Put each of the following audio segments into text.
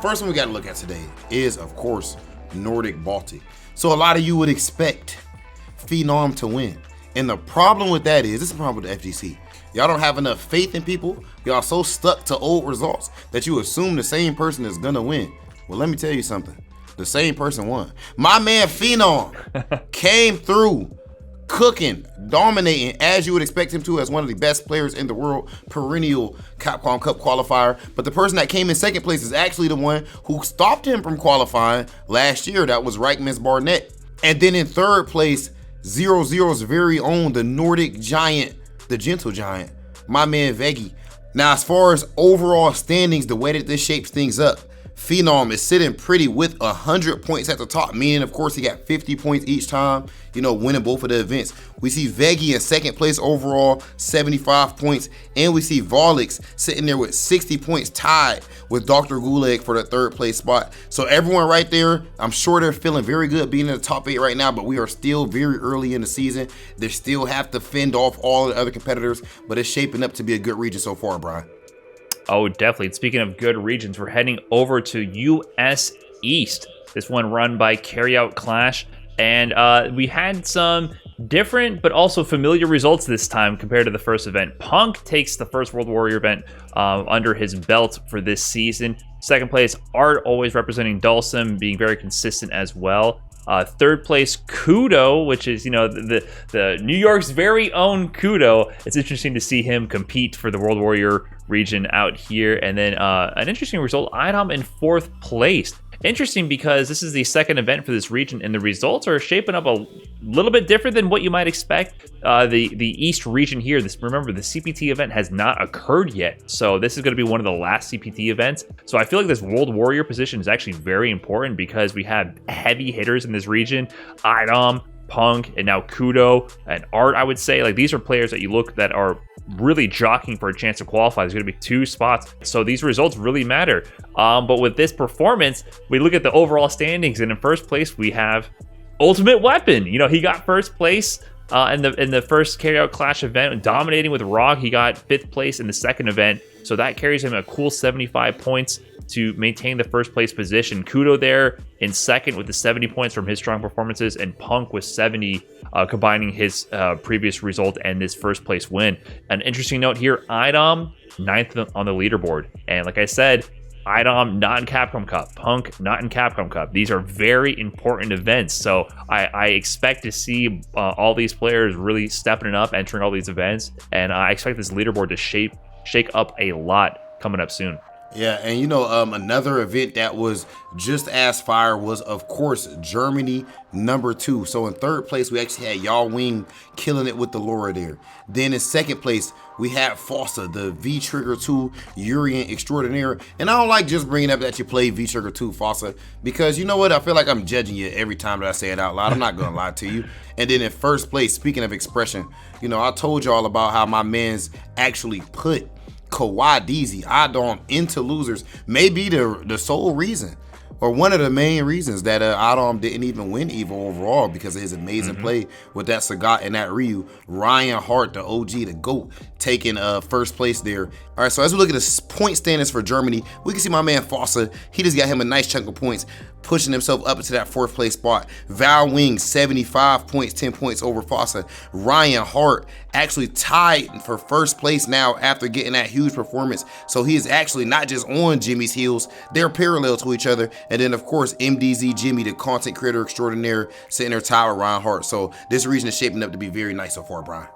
First one we got to look at today is, of course, Nordic Baltic. So a lot of you would expect Phenom to win. And the problem with that is, this is the problem with the FGC. Y'all don't have enough faith in people. Y'all so stuck to old results that you assume the same person is gonna win. Well, let me tell you something. The same person won. My man Phenom came through cooking, dominating as you would expect him to as one of the best players in the world, perennial Capcom Cup qualifier. But the person that came in second place is actually the one who stopped him from qualifying last year. That was Reichman's Barnett. And then in third place, 0-0's very own, the Nordic giant, the gentle giant, my man Veggie. Now, as far as overall standings, the way that this shapes things up, Phenom is sitting pretty with 100 points at the top, meaning, of course, he got 50 points each time, winning both of the events. We see Veggie in second place overall, 75 points, and we see Volix sitting there with 60 points tied with Dr. Gulag for the third place spot. So everyone right there, I'm sure they're feeling very good being in the top 8 right now, but we are still very early in the season. They still have to fend off all the other competitors, but it's shaping up to be a good region so far, Brian. Oh, definitely. Speaking of good regions, we're heading over to US East. This one run by Carryout Clash. And we had some different but also familiar results this time compared to the first event. Punk takes the first World Warrior event under his belt for this season. Second place, Art, always representing Dulcim, being very consistent as well. Third place, Kudo, which is, the New York's very own Kudo. It's interesting to see him compete for the World Warrior region out here. And then an interesting result, Idom in fourth place. Interesting because this is the second event for this region, and the results are shaping up a little bit different than what you might expect. The East region here, remember, the CPT event has not occurred yet, so this is going to be one of the last CPT events. So I feel like this World Warrior position is actually very important because we have heavy hitters in this region. Idom, Punk, and now Kudo and Art, I would say. Like, these are players that are really jockeying for a chance to qualify. There's going to be 2 spots, so these results really matter. But with this performance, we look at the overall standings, and in first place we have Ultimate Weapon. He got first place in the first Carryout Clash event, dominating with Rog. He got 5th place in the second event, so that carries him a cool 75 points to maintain the first place position. Kudo there in second with the 70 points from his strong performances, and Punk with 70, combining his previous result and this first place win. An interesting note here, Idom 9th on the leaderboard. And like I said, Idom not in Capcom Cup, Punk not in Capcom Cup. These are very important events, so I expect to see all these players really stepping it up, entering all these events, and I expect this leaderboard to shake up a lot coming up soon. Yeah, and another event that was just as fire was, of course, Germany #2. So in third place, we actually had Yao Wing killing it with the Laura there. Then in second place, we had Fossa, the V-Trigger 2 Urian Extraordinaire. And I don't like just bringing up that you play V-Trigger 2 Fossa, because you know what? I feel like I'm judging you every time that I say it out loud. I'm not going to lie to you. And then in first place, speaking of expression, I told y'all about how my mans actually put Kawhi DZ, Idom into losers, may be the sole reason, or one of the main reasons that Idom didn't even win EVO overall, because of his amazing play with that Sagat and that Ryu. Ryan Hart, the OG, the GOAT, taking first place there. All right, so as we look at the point standings for Germany, we can see my man Fossa, he just got him a nice chunk of points, pushing himself up into that 4th place spot. Val Wing, 75 points, 10 points over Fossa. Ryan Hart actually tied for first place now after getting that huge performance. So he is actually not just on Jimmy's heels, they're parallel to each other. And then, of course, MDZ Jimmy, the content creator extraordinaire, sitting there tied with Ryan Hart. So this region is shaping up to be very nice so far, Brian.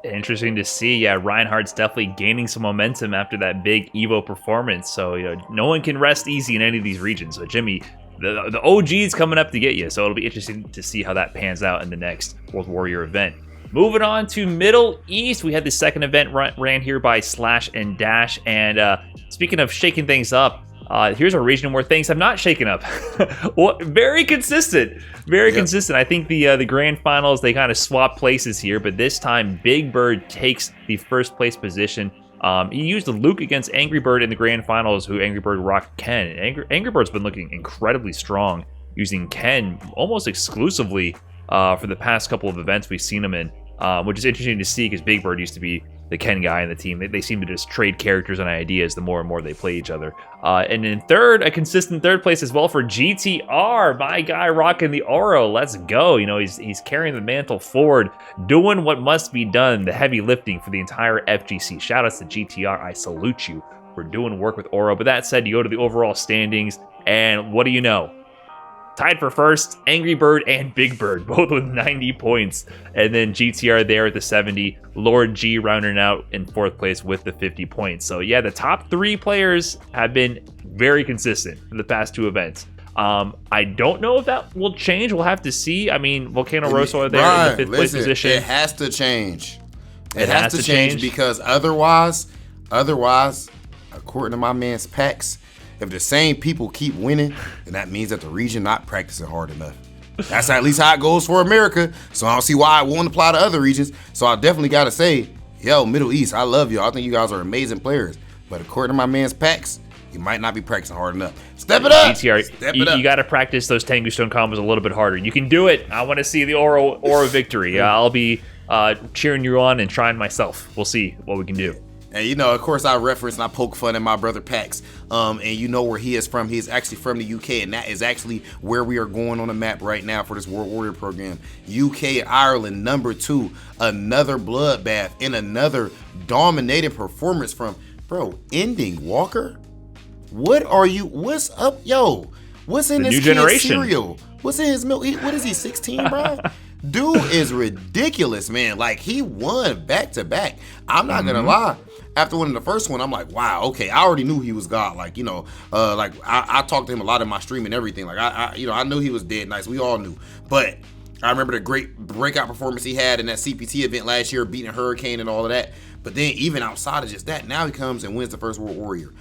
Interesting to see. Yeah, Reinhardt's definitely gaining some momentum after that big EVO performance. So, no one can rest easy in any of these regions. So, Jimmy, the OG's coming up to get you. So, it'll be interesting to see how that pans out in the next World Warrior event. Moving on to Middle East, we had the second event ran here by Slash and Dash. And speaking of shaking things up, here's a region where things have not shaken up. Well, very consistent. Very consistent. I think the grand finals, they kind of swap places here, but this time Big Bird takes the first place position. He used Luke against Angry Bird in the grand finals, who Angry Bird rocked Ken. Angry Bird's been looking incredibly strong, using Ken almost exclusively for the past couple of events we've seen him in. which is interesting to see because Big Bird used to be the Ken guy in the team. They seem to just trade characters and ideas the more and more they play each other. And in third, a consistent third place as well for GTR, my guy rocking the Oro. Let's go. You know, he's carrying the mantle forward, doing what must be done, the heavy lifting for the entire FGC. Shout outs to GTR. I salute you for doing work with Oro. But that said, you go to the overall standings, and what do you know? Tied for first, Angry Bird and Big Bird, both with 90 points. And then GTR there at the 70. Lord G rounding out in fourth place with the 50 points. So yeah, the top 3 players have been very consistent in the past 2 events. I don't know if that will change. We'll have to see. I mean, Volcano Rosso are there in the 5th place position. It has to change. It has to change because otherwise, according to my man's Pax, if the same people keep winning, then that means that the region not practicing hard enough. That's at least how it goes for America. So I don't see why it won't apply to other regions. So I definitely got to say, yo, Middle East, I love y'all. I think you guys are amazing players. But according to my man's Pax, you might not be practicing hard enough. Step it up. GTR, Step it up. You got to practice those Tengu Stone combos a little bit harder. You can do it. I want to see the Oro victory. I'll be cheering you on and trying myself. We'll see what we can do. And you know, of course, I reference and I poke fun at my brother Pax. And you know where he is from. He is actually from the UK, and that is actually where we are going on the map right now for this World Warrior program. UK, Ireland, number 2. Another bloodbath and another dominating performance from, bro, Ending Walker. What's up, yo? What's in this kid's cereal? What's in his milk? What is he, 16, bro? Dude is ridiculous, man. Like, he won back to back. I'm not gonna lie. After winning the first one, I'm like, wow, okay. I already knew he was God. Like, you know, I talked to him a lot in my stream and everything. Like, I knew he was dead nice. We all knew. But I remember the great breakout performance he had in that CPT event last year, beating Hurricane and all of that. But then even outside of just that, now he comes and wins the first World Warrior.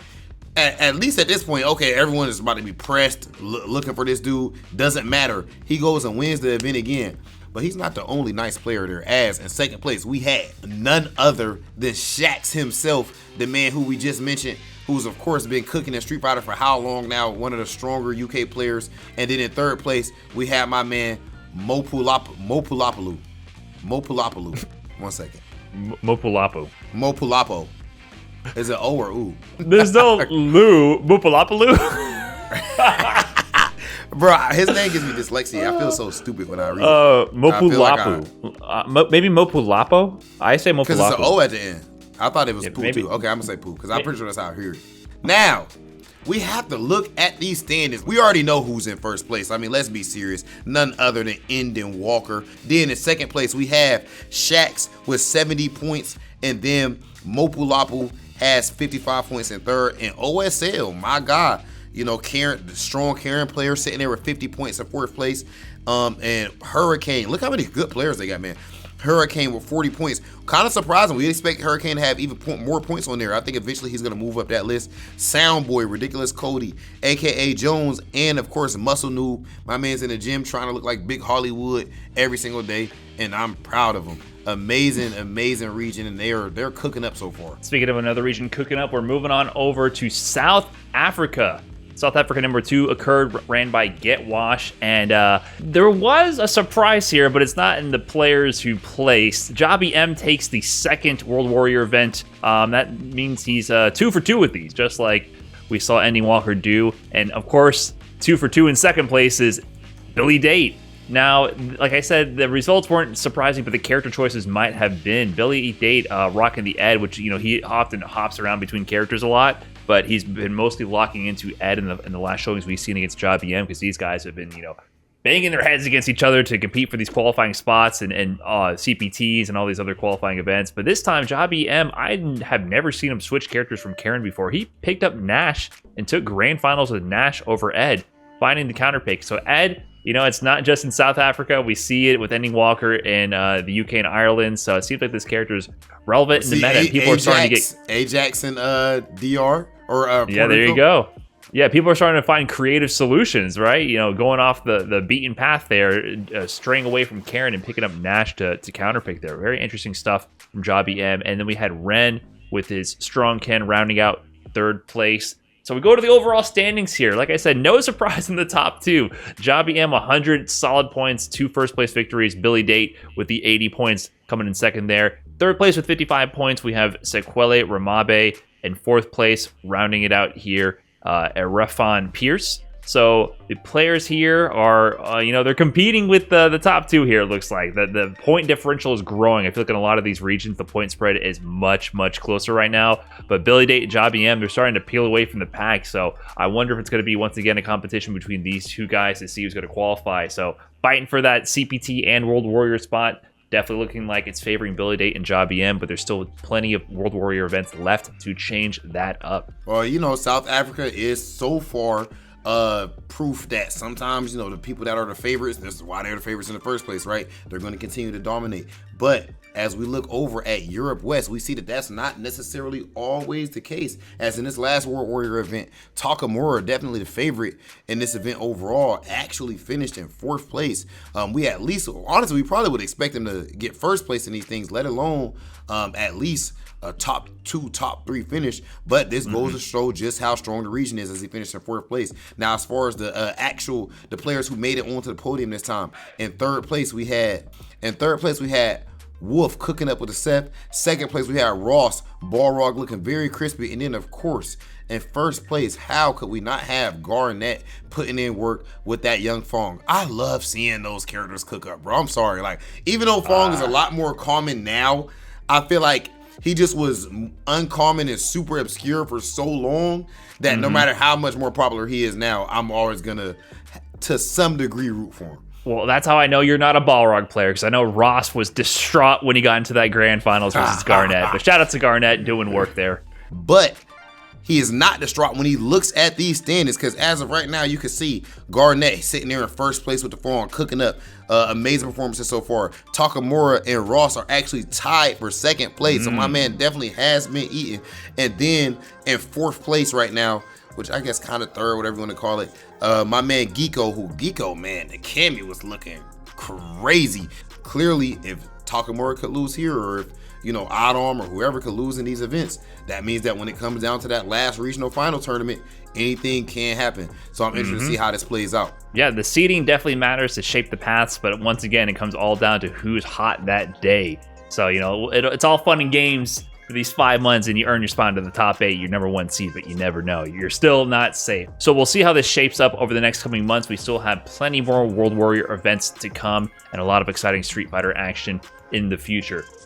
At least at this point, okay, everyone is about to be pressed, looking for this dude. Doesn't matter. He goes and wins the event again. But he's not the only nice player there, as in second place, we had none other than Shax himself, the man who we just mentioned, who's of course been cooking in Street Fighter for how long now, one of the stronger UK players. And then in third place, we had my man Mopulapalu. 1 second. Mopulapo. Is it O or U? There's no Lou. Mopulapalu. Bro, his name gives me dyslexia. I feel so stupid when I read it. Mopulapu. Maybe Mopulapo? I say Mopulapo. Because it's an O at the end. I thought it was Poo maybe. too. Okay, I'm going to say Poo because I'm pretty sure that's how I hear it. Now, we have to look at these standings. We already know who's in first place. I mean, let's be serious. None other than Ending Walker. Then in second place, we have Shax with 70 points. And then Mopulapu has 55 points in third. And OSL, my God. You know, Karen, the strong Karen player sitting there with 50 points in fourth place. And Hurricane, look how many good players they got, man. Hurricane with 40 points. Kind of surprising. We expect Hurricane to have even more points on there. I think eventually he's going to move up that list. Soundboy, Ridiculous Cody, a.k.a. Jones, and, of course, Muscle Noob. My man's in the gym trying to look like Big Hollywood every single day, and I'm proud of him. Amazing region, and they're cooking up so far. Speaking of another region cooking up, we're moving on over to South Africa. South Africa number 2 ran by Get Wash, and there was a surprise here, but it's not in the players who placed. Jobby M takes the second World Warrior event. That means he's 2 for 2 with these, just like we saw Ending Walker do. And of course, 2 for 2 in second place is Billy Date. Now, like I said, the results weren't surprising, but the character choices might have been. Billy Date rocking the Ed, which, you know, he often hops around between characters a lot, but he's been mostly locking into Ed in the last showings we've seen against Jobby M, because these guys have been, you know, banging their heads against each other to compete for these qualifying spots and CPTs and all these other qualifying events. But this time, Jobby M, I have never seen him switch characters from Karen before. He picked up Nash and took grand finals with Nash over Ed, finding the counter pick. So Ed, you know, it's not just in South Africa. We see it with Ending Walker in the UK and Ireland. So it seems like this character is relevant in the meta. People are starting to get Ajax and DR or yeah, there you go. Yeah, people are starting to find creative solutions, right? You know, going off the beaten path there, straying away from Karen and picking up Nash to counterpick there. Very interesting stuff from Jobby M. And then we had Ren with his strong Ken rounding out third place. So we go to the overall standings here. Like I said, no surprise in the top two. Jobby M, 100 solid points, 2 first-place victories. Billy Date with the 80 points coming in second there. Third place with 55 points, we have Sequele Ramabe. In fourth place, rounding it out here, Erefan Pierce. So the players here are, they're competing with the top two here, it looks like. The point differential is growing. I feel like in a lot of these regions, the point spread is much, much closer right now. But Billy Date and Jobby M, they're starting to peel away from the pack. So I wonder if it's going to be, once again, a competition between these two guys to see who's going to qualify. So fighting for that CPT and World Warrior spot. Definitely looking like it's favoring Billy Date and Jobby M, but there's still plenty of World Warrior events left to change that up. Well, South Africa is so far proof that sometimes, the people that are the favorites, this is why they're the favorites in the first place, right? They're going to continue to dominate. But as we look over at Europe West, we see that that's not necessarily always the case. As in this last World Warrior event, Takamura, definitely the favorite in this event overall, actually finished in 4th place. Honestly, we probably would expect him to get 1st place in these things, let alone at least a top 2, top 3 finish. But this goes to show just how strong the region is as he finished in 4th place. Now, as far as the players who made it onto the podium this time, in third place we had Wolf cooking up with the Seth. Second place we had Ross, Balrog looking very crispy. And then, of course, in first place, how could we not have Garnett putting in work with that young Fong? I love seeing those characters cook up, bro. I'm sorry. Like, even though Fong is a lot more common now, I feel like he just was uncommon and super obscure for so long that no matter how much more popular he is now, I'm always gonna, to some degree, root for him. Well, that's how I know you're not a Balrog player, because I know Ross was distraught when he got into that grand finals versus Garnett. But shout out to Garnett doing work there. But he is not distraught when he looks at these standings, because as of right now, you can see Garnett sitting there in first place with the Fawn, cooking up amazing performances so far. Takamura and Ross are actually tied for second place, so my man definitely has been eating. And then in 4th place right now, which I guess kind of third, whatever you want to call it, my man Geeko, man, the Cammy was looking crazy. Clearly, if Takamura could lose here, or if Adam or whoever could lose in these events, that means that when it comes down to that last regional final tournament, anything can happen. So I'm interested to see how this plays out. Yeah, the seeding definitely matters to shape the paths, but once again, it comes all down to who's hot that day. So, it's all fun and games for these 5 months, and you earn your spot into the top 8, your number 1 seed, but you never know. You're still not safe. So we'll see how this shapes up over the next coming months. We still have plenty more World Warrior events to come and a lot of exciting Street Fighter action in the future.